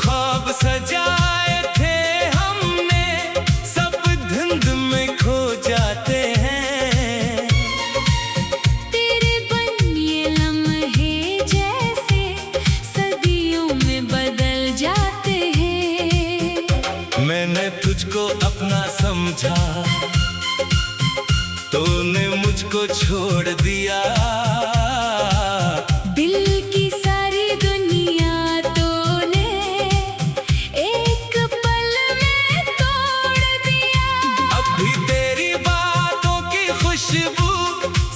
ख्वाब सजाए थे हमने, सब धुंध में खो जाते हैं। तेरे बन ये लम्हे जैसे सदियों में बदल जाते हैं। मैंने तुझको अपना समझा, तूने मुझको छोड़ दिया। दिल की सारी दुनिया तूने एक पल में तोड़ दिया। अब भी तेरी बातों की खुशबू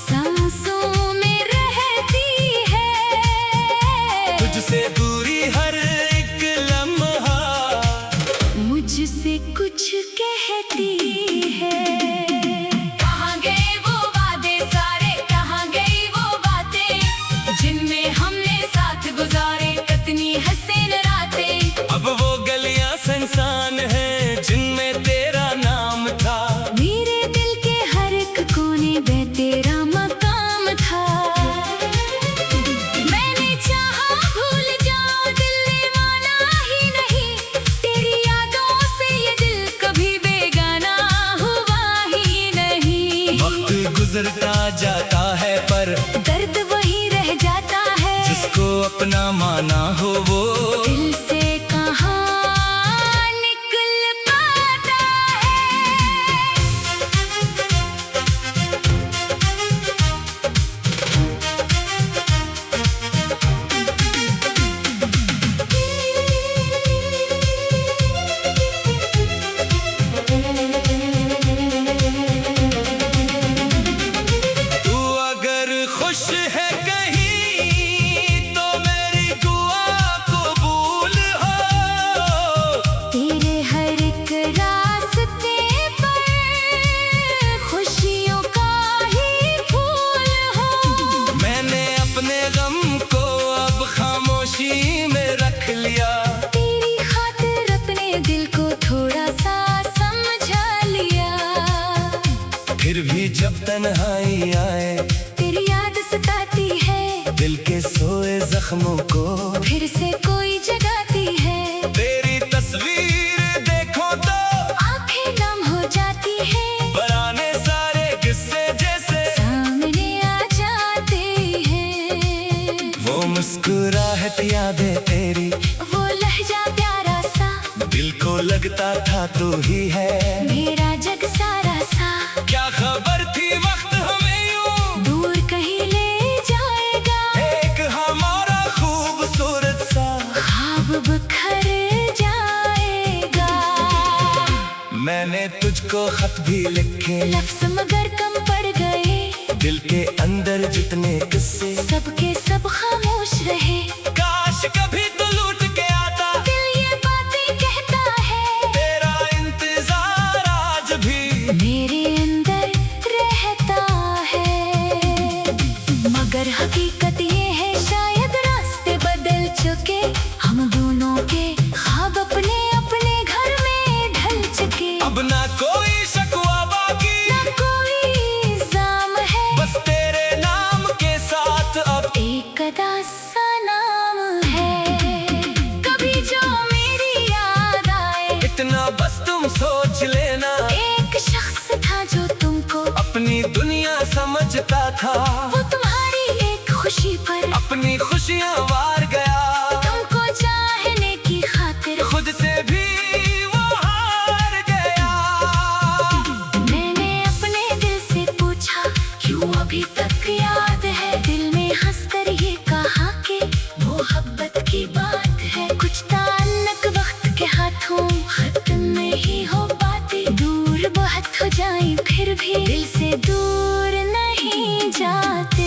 सांसों में रहती है, तुझसे दूरी हर एक लम्हा मुझसे कुछ कहती है। इंसान है जिनमें तेरा नाम था, मेरे दिल के हर एक कोने में तेरा मकाम था। मैंने चाहा भूल जाऊं, दिल ने माना ही नहीं। तेरी यादों से ये दिल कभी बेगाना हुआ ही नहीं। वक्त गुजरता जाता है पर दर्द वही रह जाता है, जिसको अपना माना हो वो दिल से कहाँ में रख लिया। तेरी खातिर अपने दिल को थोड़ा सा समझा लिया। फिर भी जब तन्हाई आए तेरी याद सताती है, दिल के सोए जख्मों को फिर से कोई जगाती है। तेरी तस्वीर देखो तो आंखें नम हो जाती है, पुराने सारे किस्से जैसे सामने आ जाते हैं। वो मुस्कुराहट यादें तेरी, वो लहजा प्यारा सा, दिल को लगता था तू ही है मेरा जग सारा सा। क्या खबर थी वक्त हमें यूं दूर कहीं ले जाएगा, एक हमारा खूबसूरत सा ख्वाब बिखर जाएगा। मैंने तुझको खत भी लिखे, लफ्ज़ मगर कम पड़ गए। दिल के अंदर जितने किस्से सबके सब खामोश रहे। काश कभी तो लूट के आता, दिल ये बातें कहता है। तेरा इंतजार आज भी मेरे अंदर रहता है। मगर हकीकत ये है शायद रास्ते बदल चुके, हम दोनों के ख्वाब अपने अपने घर में ढल चुके। अब ना कोई शकवा बाकी, ना कोई इल्जाम है, बस तेरे नाम के साथ अब एक अदा सा नाम है। कभी जो मेरी याद आए, इतना बस तुम सोच लेना, एक शख्स था जो तुमको अपनी दुनिया समझता था। वो तुम्हारी एक खुशी पर अपनी खुशियां वार गया, तुमको चाहने की खातिर खुद से भी वो हार गया। मैंने अपने दिल से पूछा क्यों अभी तक याद है। दिल में हंसकर ये कहा कि मोहब्बत की बात है, कुछ ताल्लुक वक्त के हाथों खत्म नहीं हो पाते। दूर बहुत हो जाए फिर भी दिल से दूर नहीं जाते।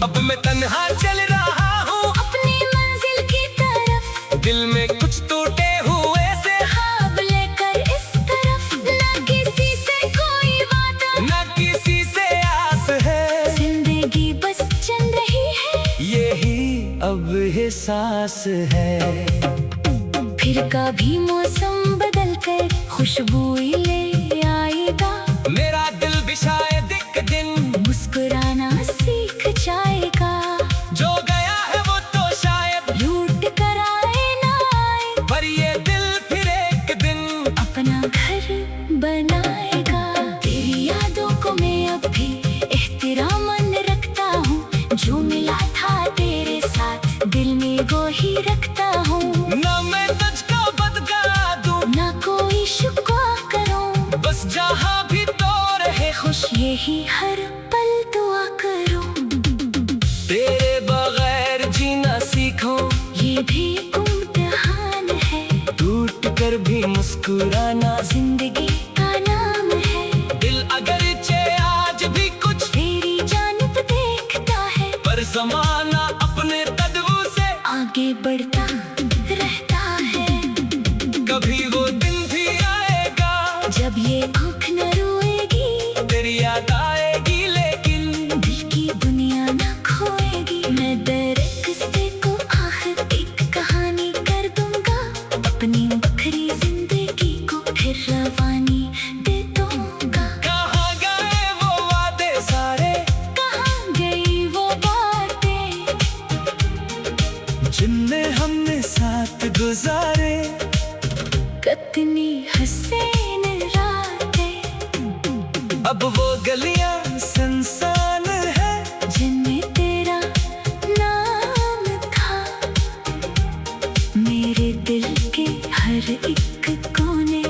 अब मैं तन्हा चल रहा हूँ अपनी मंजिल की तरफ, दिल में कुछ टूटे हुए से ख्वाब लेकर इस तरफ। न किसी से कोई वादा, न किसी से आस है, जिंदगी बस चल रही है, यही अब एहसास है। फिर कभी मौसम बदल कर खुशबू ले आएगा। मेरा दिल भी शायद एक दिन मुस्कुराना सीख जाएगा। जो गया है वो तो शायद लूट कर आए ना ना मैं तुझको बदला दूं, ना कोई शुक्वा करूं, बस जहां भी तो रहे खुश यही हर पल दुआ करूं। तेरे बगैर जीना सीखूं, ये भी इम्तिहान है, टूट कर भी मुस्कुराना जिंदगी का नाम है। दिल अगर चे आज भी कुछ तेरी जानिब देखता है, पर जमाना अपने कदमों से आगे बढ़ता रहता है। कभी वो दिन भी आएगा जब ये आँख न रोएगी, तेरी याद आएगी, लेकिन दिल की दुनिया न खोएगी। मैं दर किस्से को आखिर एक कहानी कर दूंगा, अपनी बखरी जिंदगी को फिर रवानी दे दूंगा। कहाँ गए वो वादे सारे, कहाँ गई वो बातें, जिनमें हमने साथ गुजारे। कितनी हसीन रातें, अब वो गलियां सुनसान है, जिनमें तेरा नाम था। मेरे दिल के हर एक कोने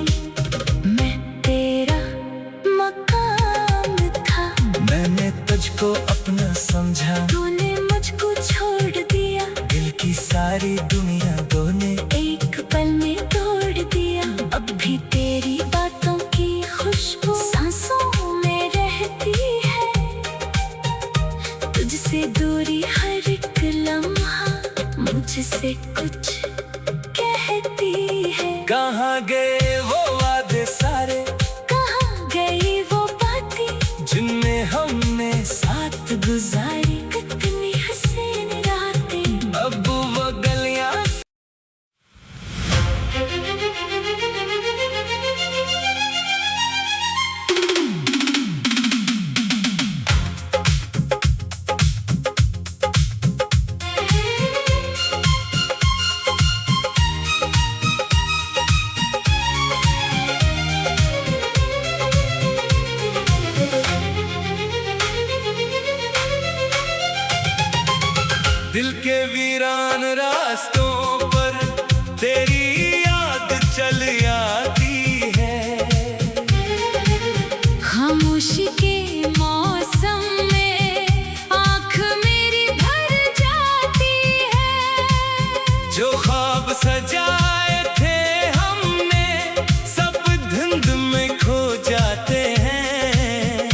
में तेरा मकाम था। मैंने तुझको अपना समझा, तूने मुझको छोड़ दिया, दिल की सारी दुनिया तूने एक पल में तोड़ दिया। अब भी तेरी बातों की खुशबू सांसों में रहती है, तुझसे दूरी हर एक लम्हा मुझसे कुछ कहती है। कहाँ गए वो वादे सारे, कहाँ गई वो बातें, जिनमें हमने साथ गुजारी। कितनी हसीन रातें, अब वो गलियां दिल के वीरान रास्तों पर तेरी याद चल आती है। खामोशी के मौसम में आँख मेरी भर जाती है। जो ख्वाब सजाए थे हमने, सब धुंध में खो जाते हैं।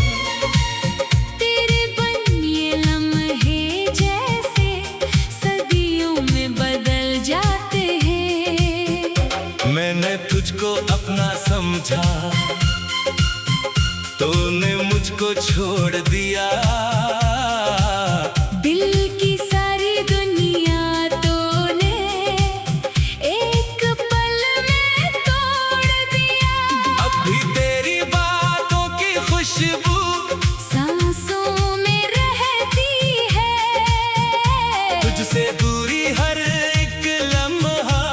तेरे बन ये लम्हे जैसे सदियों में बदल जाते हैं। मैंने तुझको अपना समझा, तूने मुझको छोड़ दिया। दिल की सारी दुनिया तूने एक पल में तोड़ दिया। अब भी तेरी बातों की खुशबू सांसों में रहती है, तुझसे दूरी हर एक लम्हा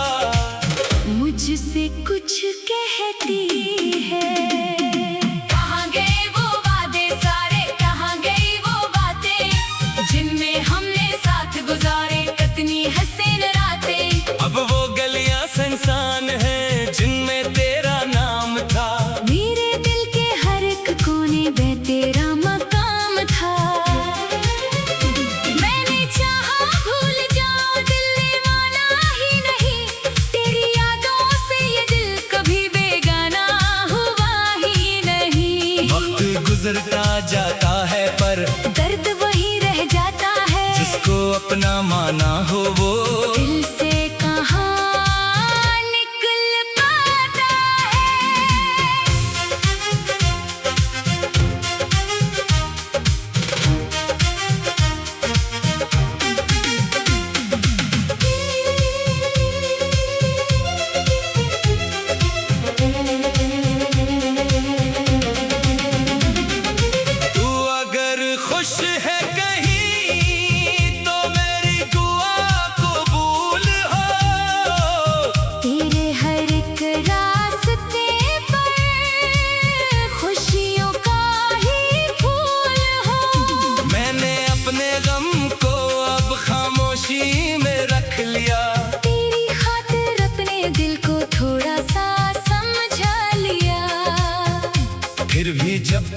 मुझसे कुछ कहती है। कहाँ गए वो वादे सारे, कहाँ गई वो बातें, जिनमें हमने साथ गुजारे। कितनी हसीन रातें, अब वो गलियां सुनसान हैं, जिनमें तेरा नाम था। मेरे दिल के हर एक कोने में तेरा मकाम था। मैंने चाहा भूल जाऊं, दिल ने माना ही नहीं। तेरी यादों से ये दिल कभी बेगाना हुआ ही नहीं। वक्त गुजरता जाता है पर दर्द वही रह जाता है, जिसको अपना माना हो वो दिल से कहाँ निकल पाता तू अगर खुश है कहीं तो मेरी दुआ कबूल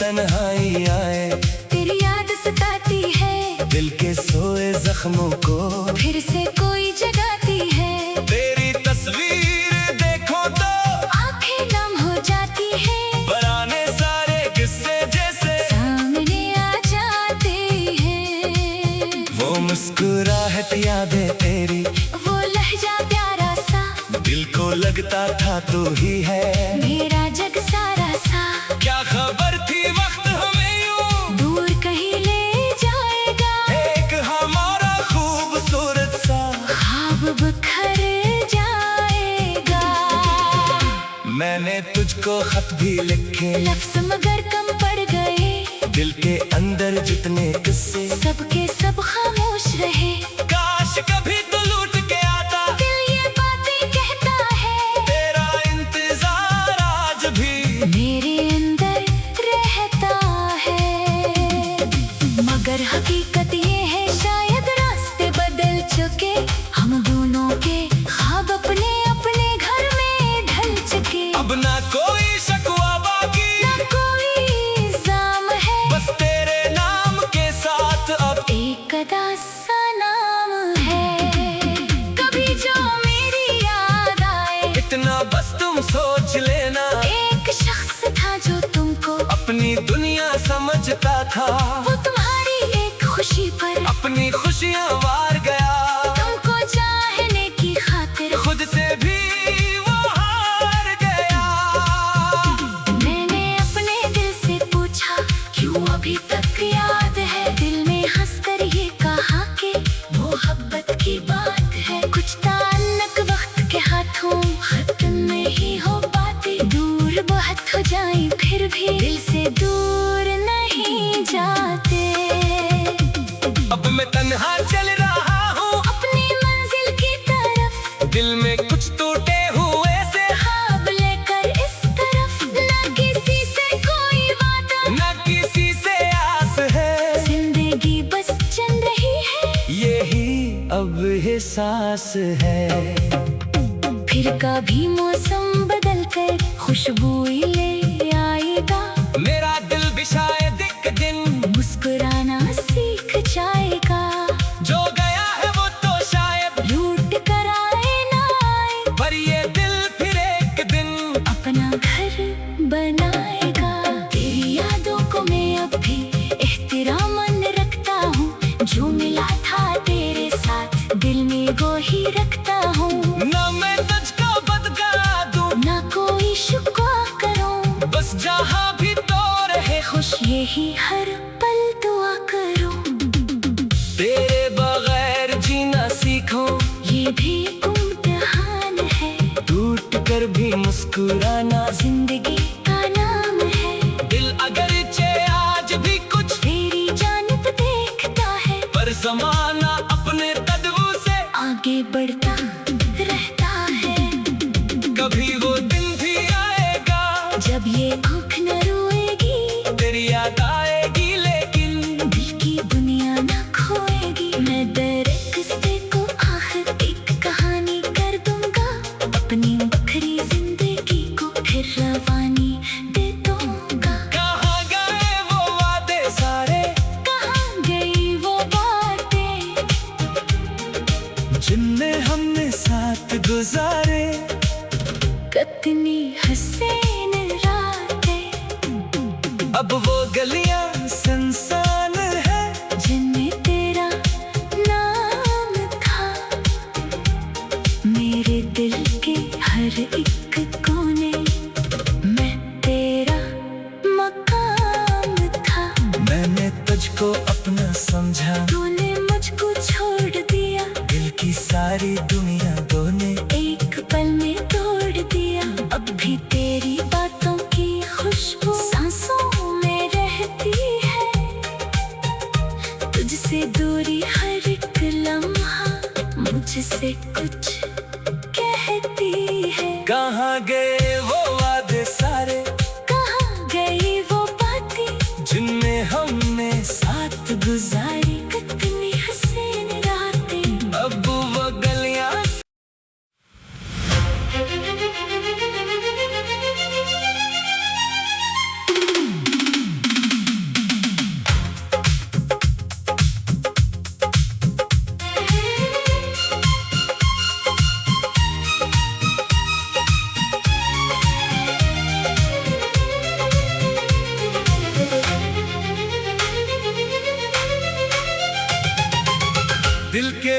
तन्हाई आए, तेरी याद सताती है, दिल के सोए जख्मों को फिर से कोई जगाती है। तेरी तस्वीर देखो तो आंखें नम हो जाती है, पुराने सारे किस्से जैसे सामने आ जाते हैं। वो मुस्कुराहट यादें तेरी, वो लहजा प्यारा सा, दिल को लगता था तू ही है मेरा जग सारा सा। क्या खबर थी वक्त हमें यूं दूर कहीं ले जाएगा, एक हमारा खूबसूरत सा। ख्वाब बिखर जाएगा। मैंने तुझको खत भी लिखे, लफ्ज़ मगर कम पड़ गए, दिल के अंदर जितने किस्से सबके सब खामोश रहे। काश कभी तू लूट के आता, दिल ये बातें कहता है, तेरा इंतजार आज भी मेरे अंदर रहता है। मगर हकीकत ये है शायद रास्ते बदल चुके, हम दोनों के ख्वाब अपने अपने घर में ढल चुके। अब ना कोई शकवा बाकी, ना कोई इल्जाम है, बस तेरे नाम के साथ अब एक अदा सा नाम है। कभी जो मेरी याद आए, इतना बस तुम सोच लेना, एक शख्स था जो तुमको अपनी दुनिया समझता था, वो तुम्हारी एक खुशी पर अपनी खुशियां वार गया, तुमको चाहने की खातिर खुद से भी वो हार गया। मैंने अपने दिल से पूछा, क्यों अभी तक याद है, दिल में हंसकर ये कहा कि मोहब्बत की बात है। कुछ ताल्लुक वक्त के हाथों खत्म नहीं हो पाते, दूर बहुत हो जाए फिर भी दिल से दूर नहीं जाते। अब मैं तन्हा चल रहा हूँ अपनी मंजिल की तरफ, दिल में कुछ टूटे हुए से, ख्वाब लेकर इस तरफ, न किसी से कोई वादा, न किसी से आस है, जिंदगी बस चल रही है। यही अब एहसास है। फिर कभी मौसम बदल कर खुशबू ले आएगा, मेरा दिल भी शायद एक दिन मुस्कुराना सीख जाएगा। जो गया है वो तो शायद लूट कर आए ना आए, पर ये दिल फिर एक दिन अपना घर बनाएगा। तेरी यादों को मैं अब भी एहतिरामन रखता हूँ, जो मिला था तेरे साथ दिल में वो ही रखता हूँ। न मैं तुझको बदला दूं, ना कोई शुक्वा करूँ, बस जहाँ भी तो रहे खुश यही हर पल दुआ करूँ। तेरे बगैर जीना सीखूं, ये भी इम्तिहान है, टूट कर भी मुस्कुराना जिंदगी का नाम है। दिल अगरचे आज भी कुछ तेरी जानिब देखता है, पर जमाना अपने कदमों से आगे बढ़ता रहता है। कभी वो दिन भी आएगा, जब ये आँख न रोएगी, तेरी याद आएगी, लेकिन दिल की दुनिया न खोएगी। मैं दर किस्से को आखिर एक कहानी कर दूंगा, अपनी बखरी जिंदगी को फिर रवानी दे दूंगा। कहाँ गए वो वादे सारे, कहाँ गई वो बातें, जिनमें हमने साथ गुजारे। कितनी हसीन रातें, अब वो गलियां सुनसान है, जिनमें तेरा नाम था। मेरे दिल के हर एक कोने में तेरा मकाम था। मैंने तुझको अपना समझा, तूने मुझको छोड़ दिया, दिल की सारी दुनिया तूने एक पल में तोड़ दिया। अब भी तेरी बातों की खुशबू सांसों में रहती है, तुझसे दूरी हर एक लम्हा मुझसे कुछ कहती है। कहाँ गए वो वादे सारे, कहाँ गई वो बातें, जिनमें हमने साथ गुजारी कितनी हसीन रातें। अब वो गलियां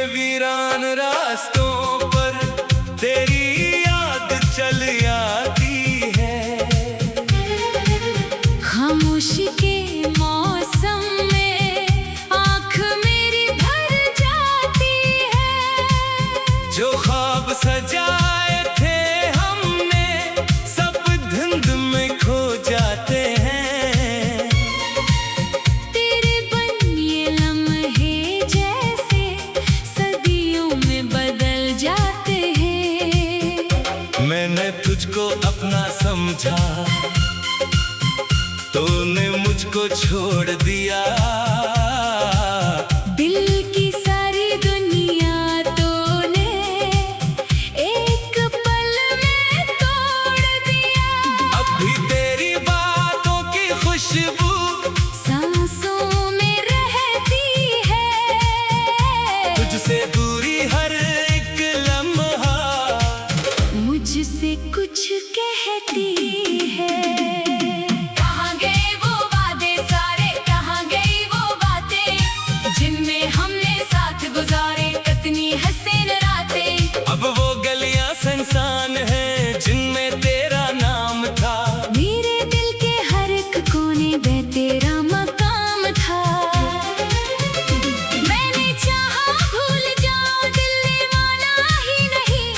वीरान रास्तों पर तेरी याद चल आती है। खामोशी के मौसम में आँख मेरी भर जाती है। जो ख्वाब सजाए थे हमने सब धुंध में खो जाते हैं। तेरे बन ये लम्हे जैसे सदियों में बदल जाते हैं। मैंने तुझको अपना समझा, तूने मुझको छोड़ दिया। दिल की सारी दुनिया तूने एक पल में तोड़ दिया। अब भी तेरी बातों की खुशबू सांसों में रहती है। तुझसे दूरी हर एक लम्हा मुझसे कुछ कहती है। अब वो गलियां सुनसान हैं जिनमें तेरा नाम था। मेरे दिल के हर एक कोने में तेरा मकाम था। मैंने चाहा भूल जाऊं, दिल ने माना ही नहीं।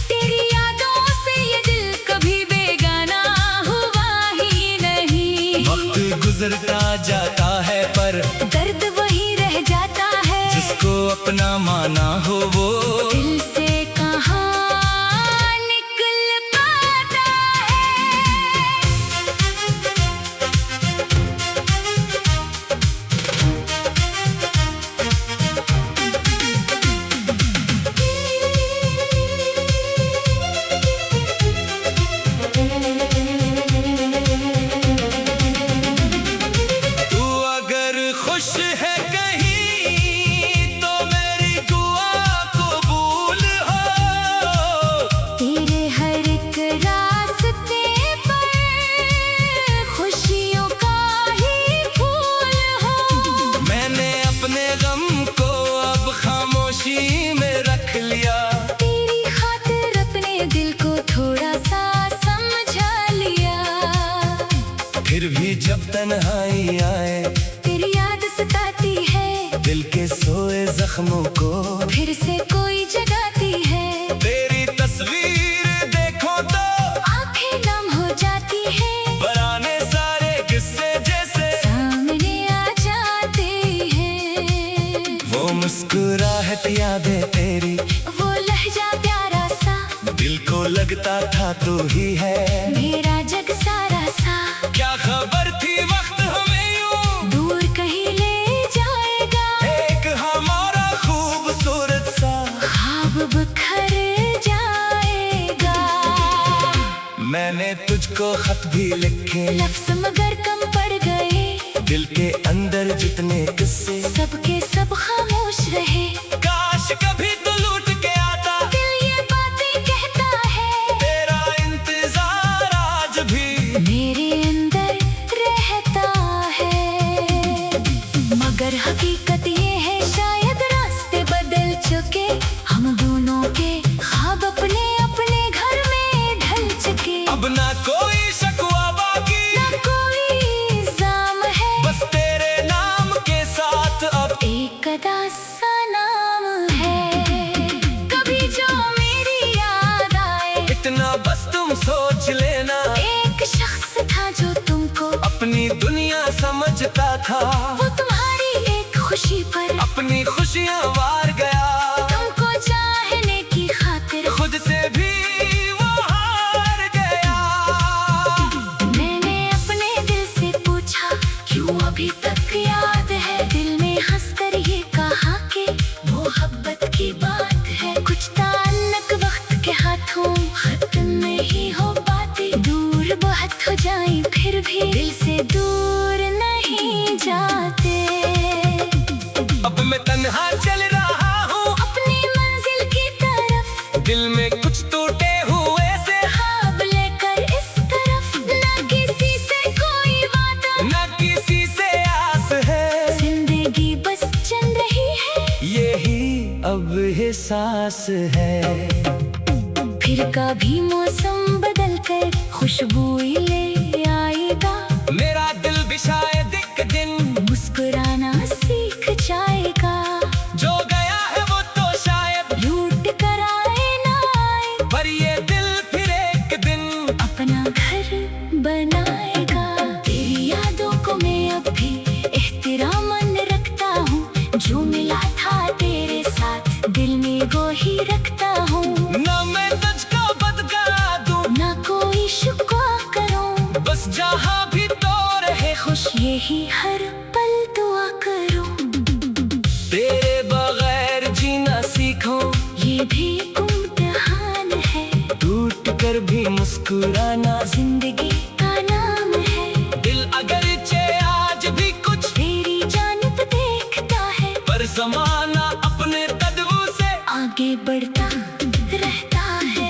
तेरी यादों से ये दिल कभी बेगाना हुआ ही नहीं। वक्त गुजरता जाता है पर दर्द वही रह जाता है। जिसको अपना माना हो वो दिल से खुश है कहीं तो मेरी दुआ कबूल हो। तेरे हर एक रास्ते पर खुशियों का ही फूल हो। मैंने अपने गम को अब खामोशी में रख लिया। तेरी खातिर अपने दिल को थोड़ा सा समझा लिया। फिर भी जब तन्हाई आए तेरी याद सताती है। दिल के सोए जख्मों को फिर से कोई जगाती है। तेरी तस्वीर देखो तो आंखें नम हो जाती है। पुराने सारे किस्से जैसे सामने आ जाते हैं। वो मुस्कुराहट यादें तेरी, वो लहजा प्यारा सा। दिल को लगता था तू ही है मेरा जग सारा सा। क्या खबर थी वक्त हमें यूं दूर कहीं ले जाएगा। एक हमारा खूबसूरत सा ख्वाब बिखर जाएगा। मैंने तुझको खत भी लिखे, लफ्ज़ मगर कम पड़ गए। दिल के अंदर जितने किस्से सबके सब खामोश रहे। काश कभी तो लूट के आता। दिल ये बातें कहता है। तेरा इंतजार आज भी मेरे अंदर रहता है। मगर हकीकत ये है शायद रास्ते बदल चुके। हम दोनों के ख्वाब अपने अपने घर में ढल चुके। अब ना कोई शकवा बाकी ना कोई इल्जाम है। बस तेरे नाम के साथ अब एक अदा सा नाम है। कभी जो मेरी याद आए, इतना बस तुम सोच लेना। एक शख्स था जो तुमको अपनी दुनिया समझता था। वो तुम्हारी एक खुशी पर अपनी खुशियां वार गया। तुमको चाहने की खातिर खुद से भी वो हार गया। मैंने अपने दिल से पूछा क्यों अभी तक याद है। दिल में हंसकर ये कहा कि मोहब्बत की बात है। कुछ ताल्लुक वक्त के हाथों खत्म नहीं हो पाते। दूर बहुत हो जाए फिर भी दिल से दूर नहीं जाते। फिर कभी मौसम बदल कर खुशबू ले आएगा। मेरा दिल भी शायद एक दिन मुस्कुराना सीख जाएगा। जो गया है वो तो शायद लूट कर आए ना आए, पर ये दिल फिर एक दिन अपना घर बनाएगा। तेरी यादों को मैं अब भी एहतराम रखता हूँ। जो मिला था तेरे साथ दिल में वो ही रखता हूँ। ना मैं तुझको बदला दूं, ना कोई शिकवा करूँ, बस जहाँ भी तो रहे खुश यही हर पल दुआ करूँ। तेरे बगैर जीना सीखो, ये भी इम्तिहान है। टूट कर भी मुस्कुराना जिंदगी का नाम है। दिल अगरचे आज भी कुछ तेरी जानिब देखता है, पर जमाना अपने कदमों से आगे बढ़ता रहता है।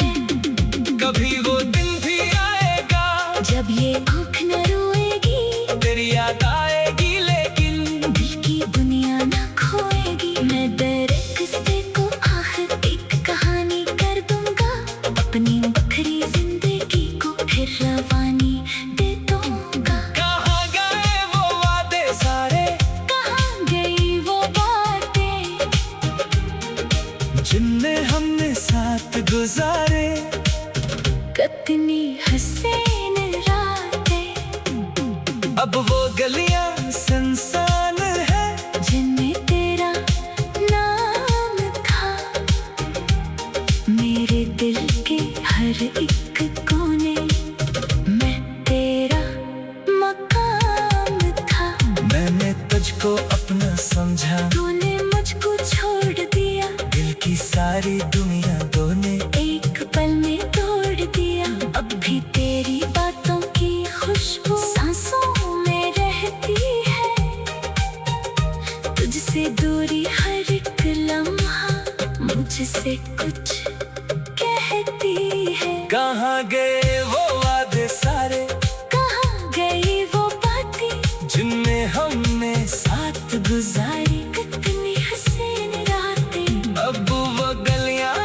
कभी वो दिन भी आएगा जब ये आँख न रोएगी, तेरी याद आएगी लेकिन दिल की दुनिया न खोएगी। मैं दर किस्से को आखिर एक कहानी कर दूंगा। अपनी बखरी जिंदगी को फिर रवानी दे दूंगा। कहाँ गए वो वादे सारे, कहाँ गई वो बातें, जिनमें हमने साथ गुजारे। कितनी हसीन रातें, अब वो गलियां सुनसान है, जिनमें तेरा नाम था। मेरे दिल के हर एक कोने में तेरा मकाम था। मैंने तुझको अपना समझा, तूने मुझको छोड़ दिया, दिल की सारी दुनिया तूने एक पल में तोड़ दिया। अब भी तेरी बातों की खुशबू सांसों में रहती है। तुझसे दूरी हर एक लम्हा मुझसे कुछ कहती है। कहाँ गए वो वादे सारे, कहाँ गई वो बातें, जिनमें हमने साथ गुजारी। कितनी हसीन रातें, अब वो गलियां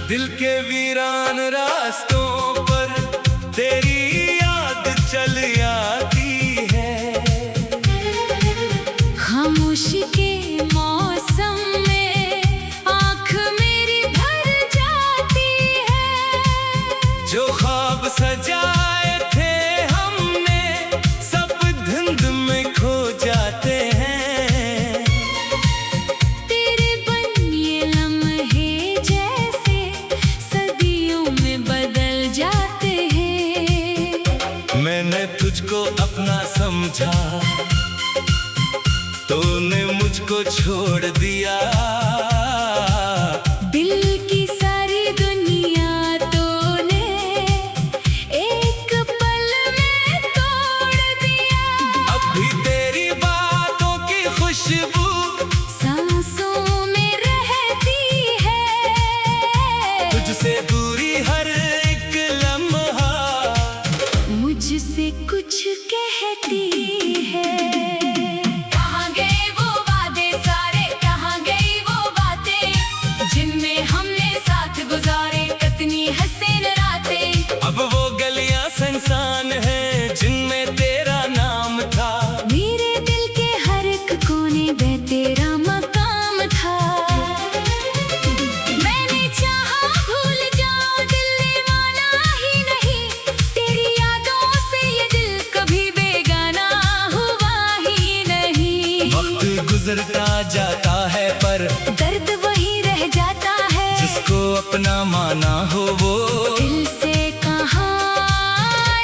दिल के वीरान रास्तों पर तेरी याद चल आती है। खामोशी के मौसम में आँख मेरी भर जाती है। जो ख्वाब सजाए थे हमने सब धुंध में खो जाते हैं। तेरे बन ये लम्हे जैसे सदियों में बदल जाते हैं। मैंने तुझको अपना समझा, तूने मुझको छोड़ दिया। दिल की सारी दुनिया तूने एक पल में तोड़ दिया। अब भी तेरी बातों की खुशबू सांसों में रहती है। तुझसे दूरी हर एक लम्हा मुझसे कुछ कहती है। कहाँ गए वो वादे सारे, कहाँ गई वो बातें, जिनमें हमने साथ गुजारे। कितनी हसीन रातें, अब वो गलियां सुनसान हैं, जिनमें तेरा नाम था। मेरे दिल के हर एक कोने में तेरा मकाम था। मैंने चाहा भूल जाऊं, दिल ने माना ही नहीं। तेरी यादों से ये दिल कभी बेगाना हुआ ही नहीं। वक्त गुजरता जाता है पर दर्द वही रह जाता है। जिसको अपना माना हो वो दिल से कहाँ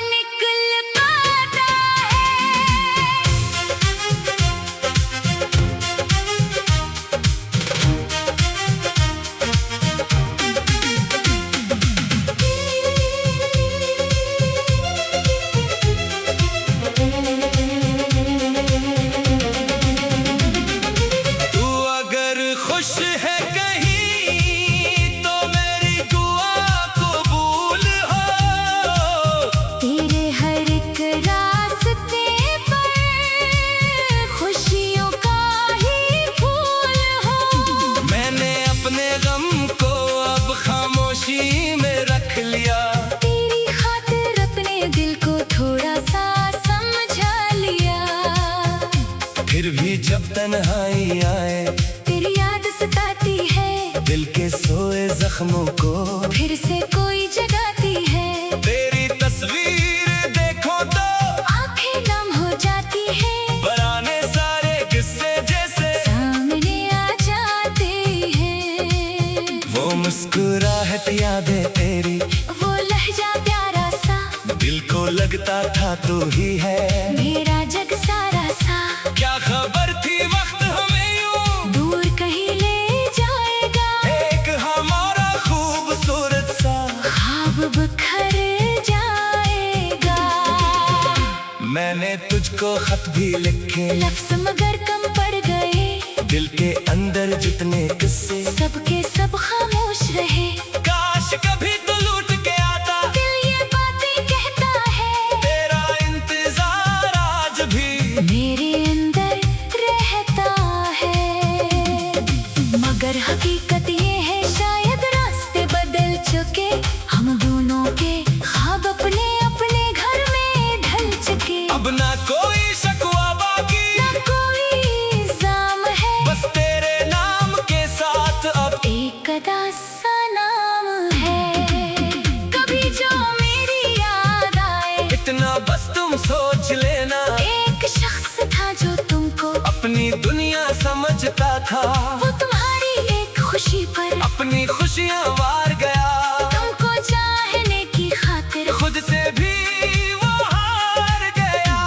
निकल पाता है। भी जब तन्हाई आए, तेरी याद सताती है, दिल के सोए जख्मों को फिर से कोई जगाती है। तेरी तस्वीर देखो तो आंखें नम हो जाती है, पुराने सारे किस्से जैसे सामने आ जाते हैं। वो मुस्कुराहट यादें तेरी, वो लहजा प्यारा सा, दिल को लगता था तू ही है मेरा जग सारा सा। क्या खबर थी वक्त हमें यूं दूर कहीं ले जाएगा, एक हमारा खूबसूरत सा ख्वाब बिखर जाएगा। मैंने तुझको खत भी लिखे, लफ्ज़ मगर कम पड़ गए, दिल के अंदर जितने किस्से सबके सब खामोश रहे। काश कभी तो लूट के आता, दिल ये बातें कहता है, तेरा इंतजार आज भी मेरे अंदर रहता है। मगर हकीकत ये है शायद रास्ते बदल चुके, हम दोनों के ख्वाब अपने अपने घर में ढल चुके। अब ना कोई शकवा बाकी, ना कोई इल्जाम है, बस तेरे नाम के साथ अब एक अदा सा नाम है। कभी जो मेरी याद आए, इतना बस तुम सोच लेना, एक शख्स था जो तुमको अपनी दुनिया समझता था, वो तुम्हारी एक खुशी पर अपनी खुशियां वार गया, तुमको चाहने की खातिर खुद से भी वो हार गया।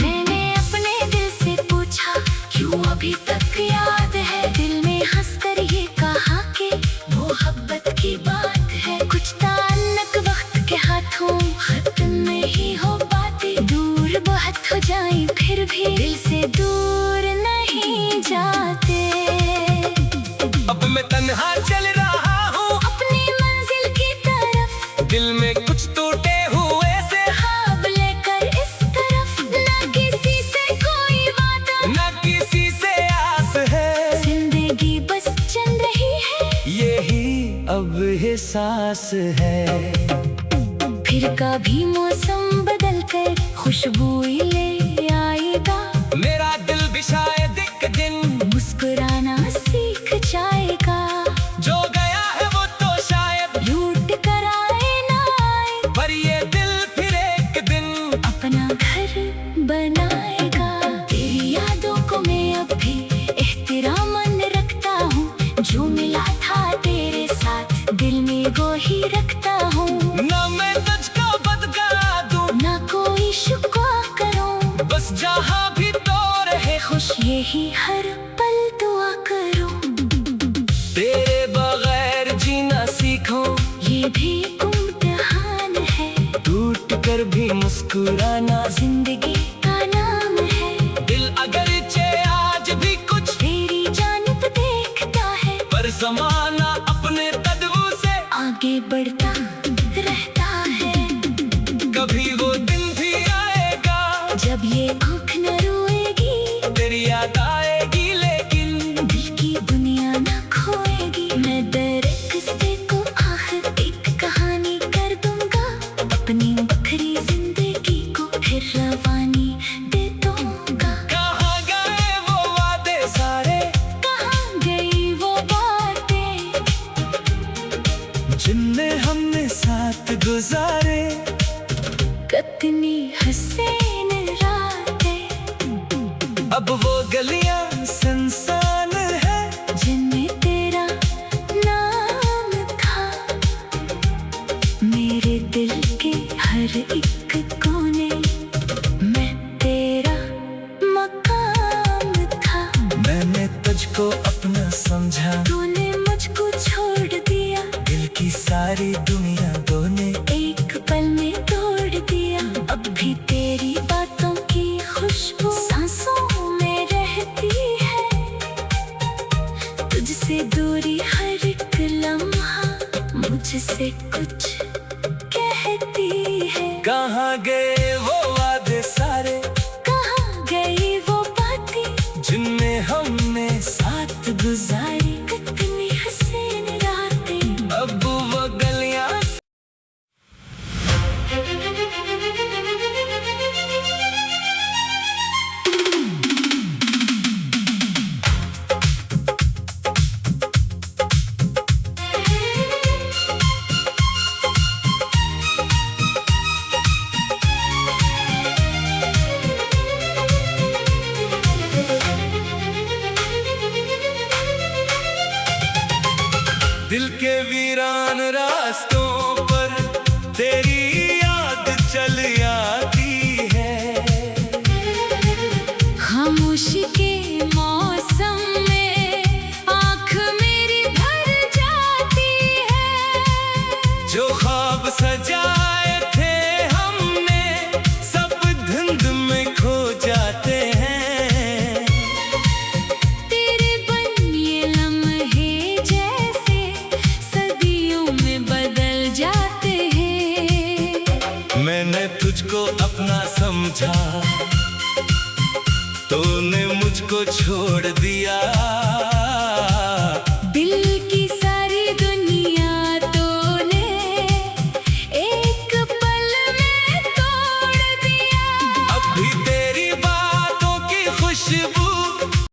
मैंने अपने दिल से पूछा, क्यों अभी तक याद है, दिल में हंसकर ये कहा कि मोहब्बत की बात है। कुछ ताल्लुक वक्त के हाथों खत्म नहीं हो पाते, दूर बहुत हो जाए फिर भी दिल से दूर नहीं जाते। अब मैं तन्हा चल रहा हूँ अपनी मंजिल की तरफ, दिल में कुछ टूटे हुए से, ख्वाब लेकर इस तरफ, न किसी से कोई वादा, न किसी से आस है, जिंदगी बस चल रही है, यही अब एहसास है। फिर कभी मौसम बदल कर खुशबू ले आएगा, मेरा दिल भी शायद एक दिन मुस्कुराना सीख जाएगा। जो गया है वो तो शायद लूट कर आए ना आए, पर ये दिल फिर एक दिन अपना घर बनाएगा। तेरी यादों को मैं अब भी एहतरामन रखता हूँ, जो मिला था तेरे साथ दिल में वो ही रखता हूँ। न मैं तुझको बदला दूं, ना कोई शुक्वा करूँ, बस जहाँ भी तो रहे खुश, यही हर पल दुआ करूँ। तेरे बगैर जीना सीखूं, ये भी इम्तिहान है, टूट कर भी मुस्कुराना जिंदगी का नाम है। दिल अगर चे आज भी कुछ तेरी जानिब देखता है, पर जमाना अपने कदमों से आगे बढ़ता रहता है। कभी वो दिन भी आएगा, जब ये आँख न रोएगी, तेरी याद आएगी, लेकिन दिल की दुनिया न खोएगी। मैं दर किस्से को आखिर एक कहानी कर दूंगा, अपनी बखरी जिंदगी को फिर रवानी दे दूंगा। कहाँ गए वो वादे सारे, कहाँ गई वो बातें, जिनमें हमने साथ गुजारे, कितनी हसीन रातें, अब वो गलियां सुनसान है, जिनमें तेरा नाम था। मेरे दिल के हर एक कोने में तेरा मकाम था। मैंने तुझको अपना समझा, तूने मुझको छोड़ दिया, दिल की सारी दुनिया तूने एक पल में तोड़ दिया। अब भी तेरी बातों की खुशबू सांसों में रहती है, तुझसे दूरी हर एक लम्हा मुझसे कुछ कहती है। कहाँ गए वो वादे सारे, कहाँ गई वो बातें, जिनमें हमने साथ गुजारी कितनी हसीन रातें। अब वो गलियां दिल के वीरान रास्तों पर तेरी याद चल आती है। खामोशी के मौसम में आँख मेरी भर जाती है। जो ख्वाब सजाए थे हमने सब धुंध में खो जाते हैं। तेरे बन ये लम्हे जैसे सदियों में बदल जाते हैं। मैंने तुझको अपना समझा, तूने मुझको छोड़ दिया।